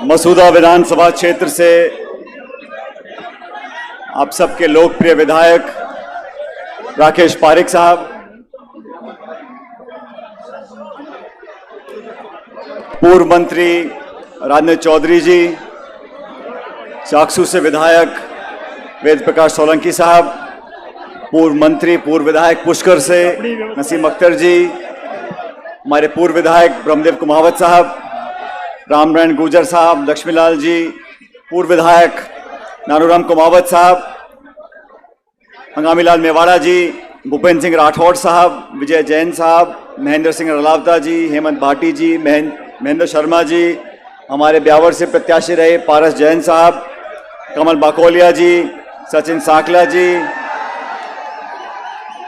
मसूदा विधानसभा क्षेत्र से आप सबके लोकप्रिय विधायक राकेश पारिक साहब, पूर्व मंत्री राजनीति चौधरी जी, चाकसू से विधायक वेद प्रकाश सोलंकी साहब, पूर्व मंत्री पूर्व विधायक पुष्कर से नसीम अख्तर जी, हमारे पूर्व विधायक ब्रह्मदेव कुमावत साहब, रामनारायण गुर्जर साहब, लक्ष्मीलाल जी, पूर्व विधायक नानूराम कुमावत साहब, हंगामीलाल मेवाड़ा जी, भूपेंद्र सिंह राठौड़ साहब, विजय जैन साहब, महेंद्र सिंह रलावता जी, हेमंत भाटी जी, महेंद्र शर्मा जी, हमारे ब्यावर से प्रत्याशी रहे पारस जैन साहब, कमल बाकोलिया जी, सचिन साकला जी,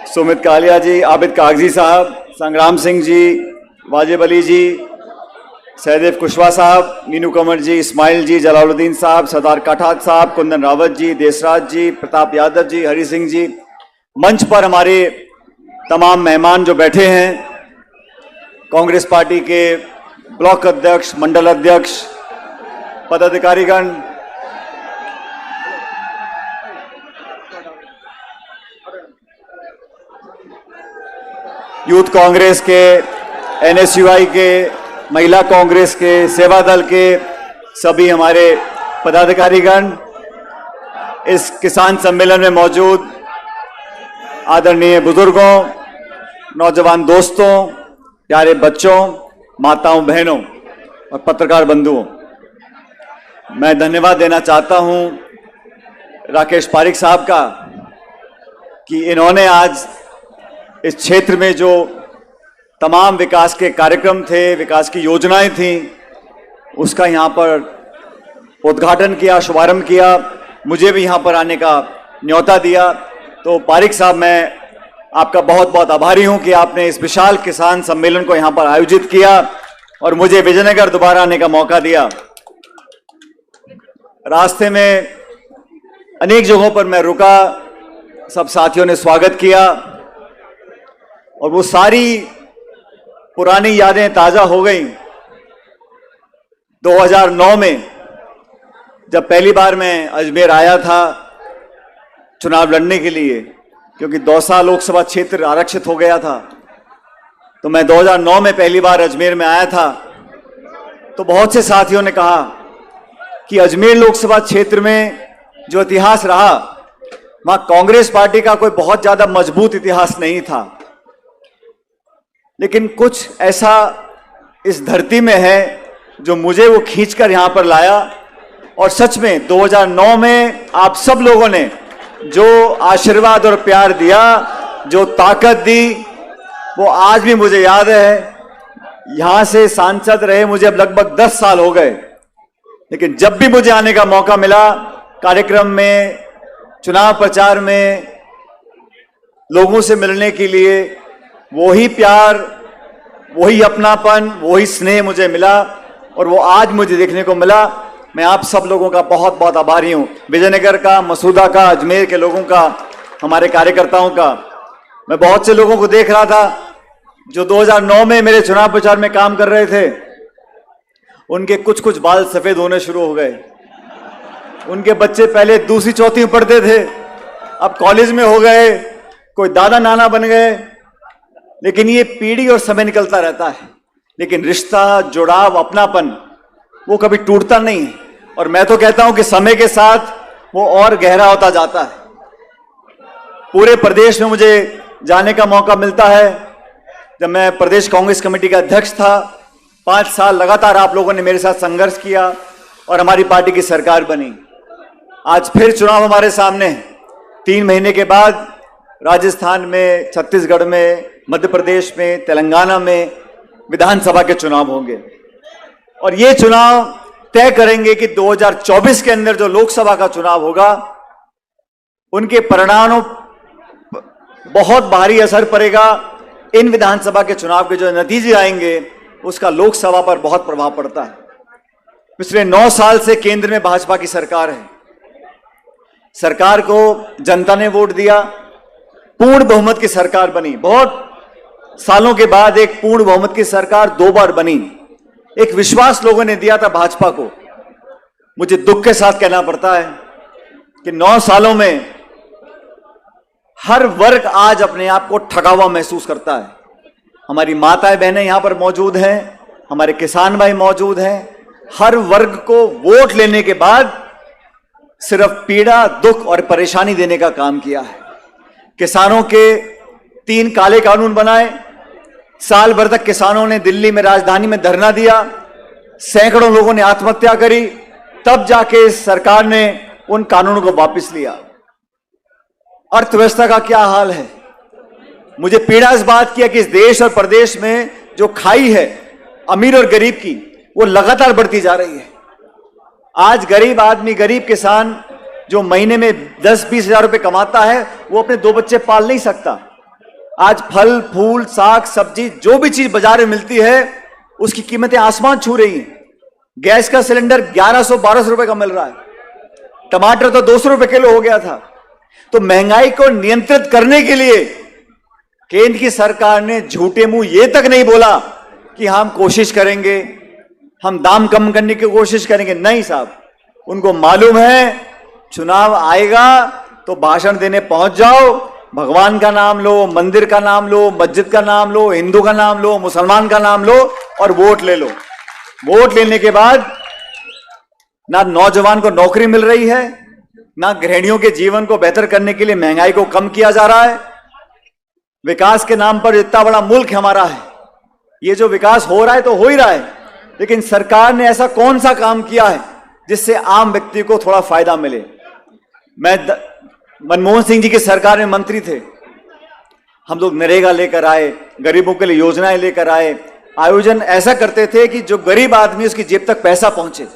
सुमित कालिया जी, आबिद कागजी साहब, संग्राम सिंह जी, वाजिब अली जी, सहदेव कुशवाहा साहब, मीनू कंवर जी, इस्माइल जी, जलालुद्दीन साहब, सरदार काठात साहब, कुंदन रावत जी, देशराज जी, प्रताप यादव जी, हरि सिंह जी, मंच पर हमारे तमाम मेहमान जो बैठे हैं, कांग्रेस पार्टी के ब्लॉक अध्यक्ष, मंडल अध्यक्ष, पदाधिकारीगण, यूथ कांग्रेस के, एनएसयूआई के, महिला कांग्रेस के, सेवा दल के सभी हमारे पदाधिकारीगण, इस किसान सम्मेलन में मौजूद आदरणीय बुजुर्गों, नौजवान दोस्तों, प्यारे बच्चों, माताओं, बहनों और पत्रकार बंधुओं, मैं धन्यवाद देना चाहता हूं राकेश पारिक साहब का कि इन्होंने आज इस क्षेत्र में जो तमाम विकास के कार्यक्रम थे, विकास की योजनाएं थीं, उसका यहाँ पर उद्घाटन किया, शुभारंभ किया, मुझे भी यहाँ पर आने का न्योता दिया। तो पारिक साहब, मैं आपका बहुत बहुत आभारी हूँ कि आपने इस विशाल किसान सम्मेलन को यहाँ पर आयोजित किया और मुझे विजयनगर दोबारा आने का मौका दिया। रास्ते में अनेक जगहों पर मैं रुका, सब साथियों ने स्वागत किया और वो सारी पुरानी यादें ताजा हो गई। 2009 में जब पहली बार मैं अजमेर आया था चुनाव लड़ने के लिए, क्योंकि दौसा लोकसभा क्षेत्र आरक्षित हो गया था, तो मैं 2009 में पहली बार अजमेर में आया था। तो बहुत से साथियों ने कहा कि अजमेर लोकसभा क्षेत्र में जो इतिहास रहा, वहां कांग्रेस पार्टी का कोई बहुत ज्यादा मजबूत इतिहास नहीं था, लेकिन कुछ ऐसा इस धरती में है जो मुझे वो खींचकर यहां पर लाया। और सच में 2009 में आप सब लोगों ने जो आशीर्वाद और प्यार दिया, जो ताकत दी, वो आज भी मुझे याद है। यहां से सांसद रहे मुझे अब लगभग 10 साल हो गए, लेकिन जब भी मुझे आने का मौका मिला, कार्यक्रम में, चुनाव प्रचार में, लोगों से मिलने के लिए, वही प्यार, वही अपनापन, वही स्नेह मुझे मिला और वो आज मुझे देखने को मिला। मैं आप सब लोगों का बहुत बहुत आभारी हूं, विजयनगर का, मसूदा का, अजमेर के लोगों का, हमारे कार्यकर्ताओं का। मैं बहुत से लोगों को देख रहा था जो 2009 में मेरे चुनाव प्रचार में काम कर रहे थे, उनके कुछ कुछ बाल सफेद होने शुरू हो गए। उनके बच्चे पहले दूसरी चौथी में पढ़ते थे, अब कॉलेज में हो गए, कोई दादा नाना बन गए। लेकिन ये पीढ़ी और समय निकलता रहता है, लेकिन रिश्ता, जुड़ाव, अपनापन वो कभी टूटता नहीं है। और मैं तो कहता हूं कि समय के साथ वो और गहरा होता जाता है। पूरे प्रदेश में मुझे जाने का मौका मिलता है। जब मैं प्रदेश कांग्रेस कमेटी का अध्यक्ष था, 5 साल लगातार आप लोगों ने मेरे साथ संघर्ष किया और हमारी पार्टी की सरकार बनी। आज फिर चुनाव हमारे सामने है। 3 महीने के बाद राजस्थान में, छत्तीसगढ़ में, मध्य प्रदेश में, तेलंगाना में विधानसभा के चुनाव होंगे और ये चुनाव तय करेंगे कि 2024 के अंदर जो लोकसभा का चुनाव होगा, उनके परिणामों बहुत भारी असर पड़ेगा। इन विधानसभा के चुनाव के जो नतीजे आएंगे, उसका लोकसभा पर बहुत प्रभाव पड़ता है। पिछले 9 साल से केंद्र में भाजपा की सरकार है। सरकार को जनता ने वोट दिया, पूर्ण बहुमत की सरकार बनी। बहुत सालों के बाद एक पूर्ण बहुमत की सरकार 2 बार बनी। एक विश्वास लोगों ने दिया था भाजपा को मुझे दुख के साथ कहना पड़ता है कि 9 सालों में हर वर्ग आज अपने आप को ठगा हुआ महसूस करता है। हमारी माताएं बहनें यहां पर मौजूद हैं, हमारे किसान भाई मौजूद हैं। हर वर्ग को वोट लेने के बाद सिर्फ पीड़ा, दुख और परेशानी देने का काम किया है। किसानों के 3 काले कानून बनाए, साल भर तक किसानों ने दिल्ली में राजधानी में धरना दिया, सैकड़ों लोगों ने आत्महत्या करी, तब जाके इस सरकार ने उन कानूनों को वापस लिया। अर्थव्यवस्था का क्या हाल है। मुझे पीड़ा इस बात की है कि इस देश और प्रदेश में जो खाई है अमीर और गरीब की, वो लगातार बढ़ती जा रही है। आज गरीब आदमी, गरीब किसान जो महीने में 10-20 हजार रुपए कमाता है, वो अपने 2 बच्चे पाल नहीं सकता। आज फल फूल, साग सब्जी, जो भी चीज बाजार में मिलती है, उसकी कीमतें आसमान छू रही हैं। गैस का सिलेंडर 1100-1200 रुपए का मिल रहा है, टमाटर तो 200 रुपए किलो हो गया था। तो महंगाई को नियंत्रित करने के लिए केंद्र की सरकार ने झूठे मुंह ये तक नहीं बोला कि हम कोशिश करेंगे, हम दाम कम करने की कोशिश करेंगे। नहीं साहब, उनको मालूम है चुनाव आएगा तो भाषण देने पहुंच जाओ, भगवान का नाम लो, मंदिर का नाम लो, मस्जिद का नाम लो, हिंदू का नाम लो, मुसलमान का नाम लो और वोट ले लो। वोट लेने के बाद ना नौजवान को नौकरी मिल रही है, ना गृहिणियों के जीवन को बेहतर करने के लिए महंगाई को कम किया जा रहा है। विकास के नाम पर इतना बड़ा मुल्क हमारा है, ये जो विकास हो रहा है तो हो ही रहा है, लेकिन सरकार ने ऐसा कौन सा काम किया है जिससे आम व्यक्ति को थोड़ा फायदा मिले। मैं मनमोहन सिंह जी की सरकार में मंत्री थे, हम लोग नरेगा लेकर आए, गरीबों के लिए योजनाएं लेकर आए, आयोजन ऐसा करते थे कि जो गरीब आदमी उसकी जेब तक पैसा पहुंचे।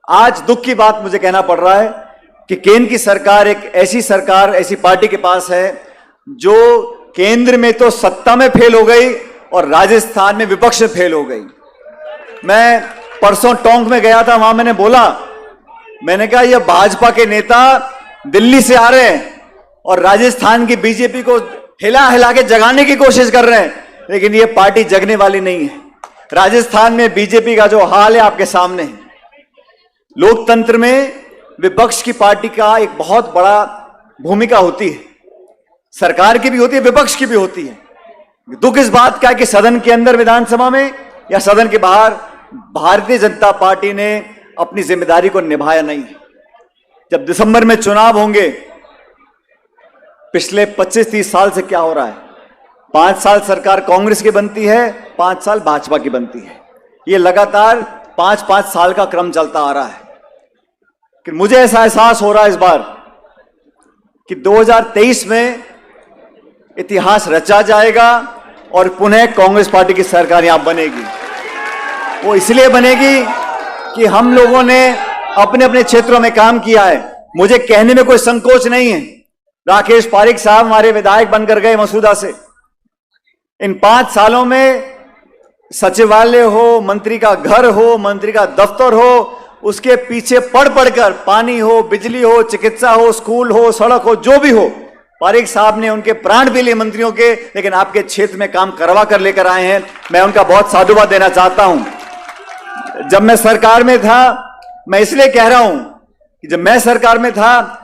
आज दुख की बात मुझे कहना पड़ रहा है कि केंद्र की सरकार एक ऐसी सरकार, ऐसी पार्टी के पास है जो केंद्र में तो सत्ता में फेल हो गई और राजस्थान में विपक्ष में फेल हो गई। मैं परसों टोंक में गया था, वहां मैंने बोला, मैंने कहा ये भाजपा के नेता दिल्ली से आ रहे हैं और राजस्थान की बीजेपी को हिला हिला के जगाने की कोशिश कर रहे हैं, लेकिन ये पार्टी जगने वाली नहीं है। राजस्थान में बीजेपी का जो हाल है आपके सामने है। लोकतंत्र में विपक्ष की पार्टी का एक बहुत बड़ा भूमिका होती है, सरकार की भी होती है, विपक्ष की भी होती है। दुख इस बात का है कि सदन के अंदर विधानसभा में या सदन के बाहर भारतीय जनता पार्टी ने अपनी जिम्मेदारी को निभाया नहीं। जब दिसंबर में चुनाव होंगे, पिछले 25-30 साल से क्या हो रहा है, 5 साल सरकार कांग्रेस की बनती है, 5 साल भाजपा की बनती है। ये लगातार 5-5 साल का क्रम चलता आ रहा है। कि मुझे ऐसा एहसास हो रहा है इस बार कि 2023 में इतिहास रचा जाएगा और पुनः कांग्रेस पार्टी की सरकार यहां बनेगी। वो इसलिए बनेगी कि हम लोगों ने अपने अपने क्षेत्रों में काम किया है। मुझे कहने में कोई संकोच नहीं है, राकेश पारिक साहब हमारे विधायक बनकर गए मसूदा से। इन 5 सालों में सचिवालय हो, मंत्री का घर हो, मंत्री का दफ्तर हो, उसके पीछे पढ़ पढ़कर पानी हो, बिजली हो, चिकित्सा हो, स्कूल हो, सड़क हो, जो भी हो, पारिक साहब ने उनके प्राण भी लिए मंत्रियों के, लेकिन आपके क्षेत्र में काम करवा कर लेकर आए हैं। मैं उनका बहुत साधुवाद देना चाहता हूं। जब मैं सरकार में था, मैं इसलिए कह रहा हूं कि जब मैं सरकार में था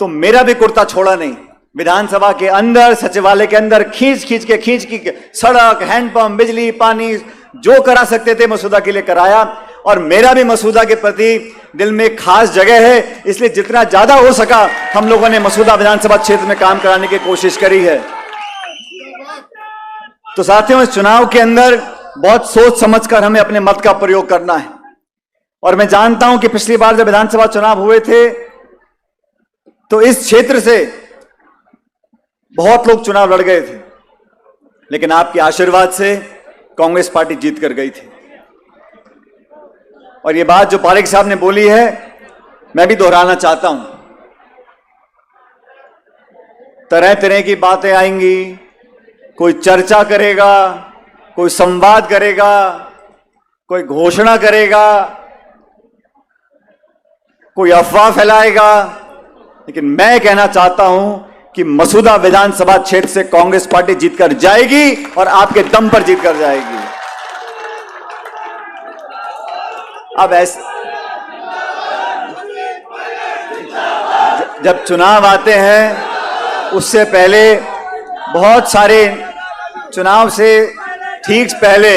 तो मेरा भी कुर्ता छोड़ा नहीं। विधानसभा के अंदर, सचिवालय के अंदर खींच के सड़क, हैंडपंप, बिजली, पानी जो करा सकते थे मसूदा के लिए कराया। और मेरा भी मसूदा के प्रति दिल में खास जगह है, इसलिए जितना ज्यादा हो सका हम लोगों ने मसूदा विधानसभा क्षेत्र में काम कराने की कोशिश करी है। तो साथियों, इस चुनाव के अंदर बहुत सोच समझकर हमें अपने मत का प्रयोग करना है। और मैं जानता हूं कि पिछली बार जब विधानसभा चुनाव हुए थे तो इस क्षेत्र से बहुत लोग चुनाव लड़ गए थे, लेकिन आपके आशीर्वाद से कांग्रेस पार्टी जीत कर गई थी। और ये बात जो पारिक साहब ने बोली है, मैं भी दोहराना चाहता हूं। तरह तरह की बातें आएंगी, कोई चर्चा करेगा, कोई संवाद करेगा, कोई घोषणा करेगा, कोई अफवाह फैलाएगा, लेकिन मैं कहना चाहता हूं कि मसूदा विधानसभा क्षेत्र से कांग्रेस पार्टी जीतकर जाएगी और आपके दम पर जीतकर जाएगी। अब जब चुनाव आते हैं उससे पहले बहुत सारे चुनाव से ठीक पहले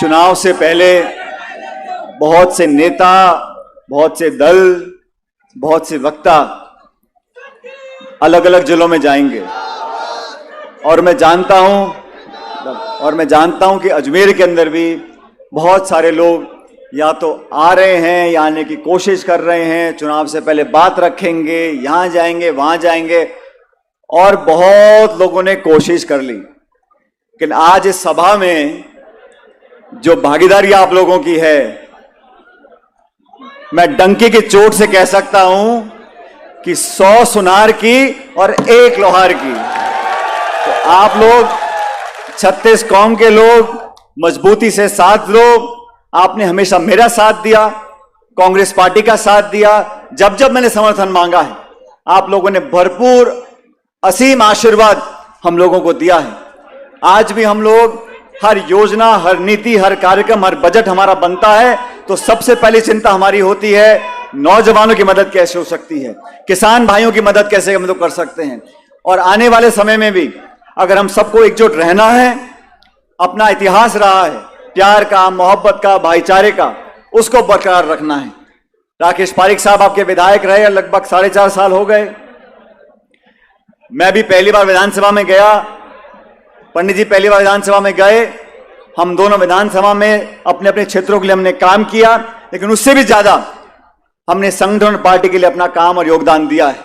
चुनाव से पहले बहुत से नेता, बहुत से दल, बहुत से वक्ता अलग अलग जिलों में जाएंगे और मैं जानता हूं कि अजमेर के अंदर भी बहुत सारे लोग या तो आ रहे हैं या आने की कोशिश कर रहे हैं, चुनाव से पहले बात रखेंगे, यहां जाएंगे वहां जाएंगे, और बहुत लोगों ने कोशिश कर ली। लेकिन आज इस सभा में जो भागीदारी आप लोगों की है, मैं डंकी की चोट से कह सकता हूं कि 100 सुनार की और 1 लोहार की। तो आप लोग 36 कौम के लोग मजबूती से साथ लो। आपने हमेशा मेरा साथ दिया, कांग्रेस पार्टी का साथ दिया। जब जब मैंने समर्थन मांगा है आप लोगों ने भरपूर असीम आशीर्वाद हम लोगों को दिया है। आज भी हम लोग हर योजना, हर नीति, हर कार्यक्रम, हर बजट हमारा बनता है तो सबसे पहली चिंता हमारी होती है नौजवानों की मदद कैसे हो सकती है, किसान भाइयों की मदद कैसे हम लोग कर सकते हैं। और आने वाले समय में भी अगर हम सबको एकजुट रहना है, अपना इतिहास रहा है प्यार का, मोहब्बत का, भाईचारे का, उसको बरकरार रखना है। राकेश पारिक साहब आपके विधायक रहे लगभग 4.5 साल हो गए। मैं भी पहली बार विधानसभा में गया, पंडित जी पहली बार विधानसभा में गए, हम दोनों विधानसभा में अपने अपने क्षेत्रों के लिए हमने काम किया, लेकिन उससे भी ज्यादा हमने संगठन पार्टी के लिए अपना काम और योगदान दिया है।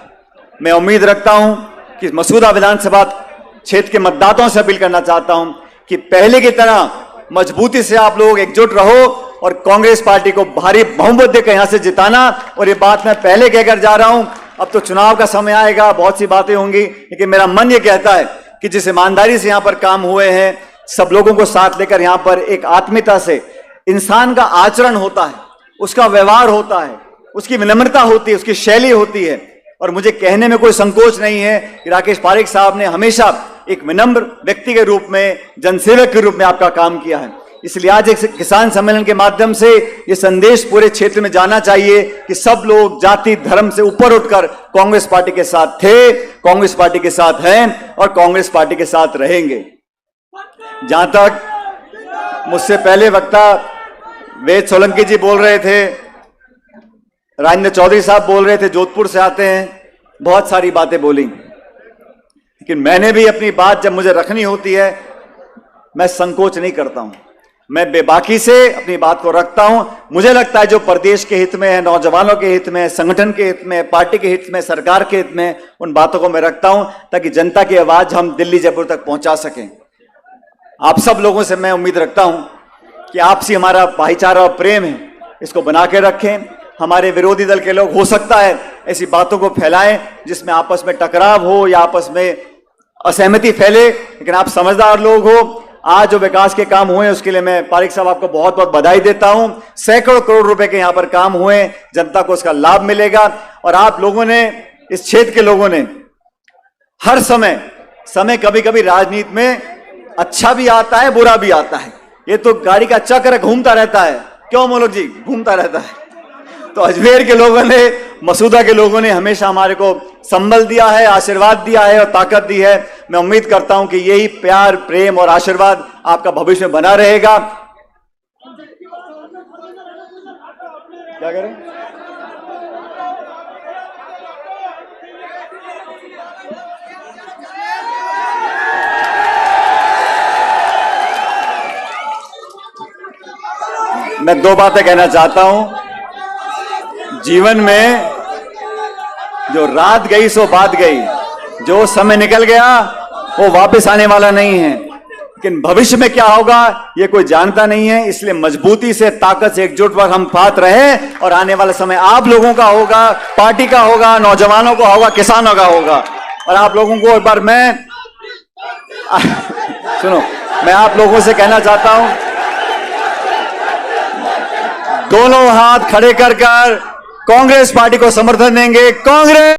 मैं उम्मीद रखता हूं कि मसूदा विधानसभा क्षेत्र के मतदाताओं से अपील करना चाहता हूं कि पहले की तरह मजबूती से आप लोग एकजुट रहो और कांग्रेस पार्टी को भारी बहुमत देकर यहां से जिताना। और ये बात मैं पहले कहकर जा रहा हूं, अब तो चुनाव का समय आएगा, बहुत सी बातें होंगी, लेकिन मेरा मन ये कहता है कि जिस ईमानदारी से यहां पर काम हुए हैं, सब लोगों को साथ लेकर यहां पर एक आत्मीयता से इंसान का आचरण होता है, उसका व्यवहार होता है, उसकी विनम्रता होती है, उसकी शैली होती है। और मुझे कहने में कोई संकोच नहीं है कि राकेश पारिक साहब ने हमेशा एक विनम्र व्यक्ति के रूप में, जनसेवक के रूप में आपका काम किया है। इसलिए आज एक किसान सम्मेलन के माध्यम से ये संदेश पूरे क्षेत्र में जाना चाहिए कि सब लोग जाति धर्म से ऊपर उठकर कांग्रेस पार्टी के साथ थे, कांग्रेस पार्टी के साथ हैं और कांग्रेस पार्टी के साथ रहेंगे। जहां तक मुझसे पहले वक्ता वेद सोलंकी जी बोल रहे थे, राजेंद्र चौधरी साहब बोल रहे थे, जोधपुर से आते हैं, बहुत सारी बातें बोली, लेकिन मैंने भी अपनी बात जब मुझे रखनी होती है मैं संकोच नहीं करता हूं, मैं बेबाकी से अपनी बात को रखता हूं। मुझे लगता है जो प्रदेश के हित में है, नौजवानों के हित में, संगठन के हित में, पार्टी के हित में, सरकार के हित में, उन बातों को मैं रखता हूं ताकि जनता की आवाज हम दिल्ली जयपुर तक पहुंचा सकें। आप सब लोगों से मैं उम्मीद रखता हूं कि आपसी हमारा भाईचारा और प्रेम है, इसको बना के रखें। हमारे विरोधी दल के लोग हो सकता है ऐसी बातों को फैलाएं जिसमें आपस में टकराव हो या आपस में असहमति फैले, लेकिन आप समझदार लोग हो। आज जो विकास के काम हुए उसके लिए मैं पारिक साहब आपको बहुत बहुत बधाई देता हूं। सैकड़ों करोड़ रुपए के यहां पर काम हुए, जनता को उसका लाभ मिलेगा। और आप लोगों ने, इस क्षेत्र के लोगों ने हर समय कभी कभी राजनीति में अच्छा भी आता है, बुरा भी आता है, ये तो गाड़ी का चक्र घूमता रहता है, क्यों मोलक जी, घूमता रहता है। तो अजमेर के लोगों ने, मसूदा के लोगों ने हमेशा हमारे को संबल दिया है, आशीर्वाद दिया है और ताकत दी है। मैं उम्मीद करता हूं कि यही प्यार, प्रेम और आशीर्वाद आपका भविष्य में बना रहेगा। क्या करें? मैं 2 बातें कहना चाहता हूं। जीवन में जो रात गई सो बात गई, जो समय निकल गया वो वापस आने वाला नहीं है, लेकिन भविष्य में क्या होगा ये कोई जानता नहीं है। इसलिए मजबूती से, ताकत से एकजुट पर हम साथ रहे और आने वाला समय आप लोगों का होगा, पार्टी का होगा, नौजवानों का होगा, किसानों का होगा। और आप लोगों को एक बार मैं सुनो, मैं आप लोगों से कहना चाहता हूं, दोनों हाथ खड़े कर कांग्रेस पार्टी को समर्थन देंगे। कांग्रेस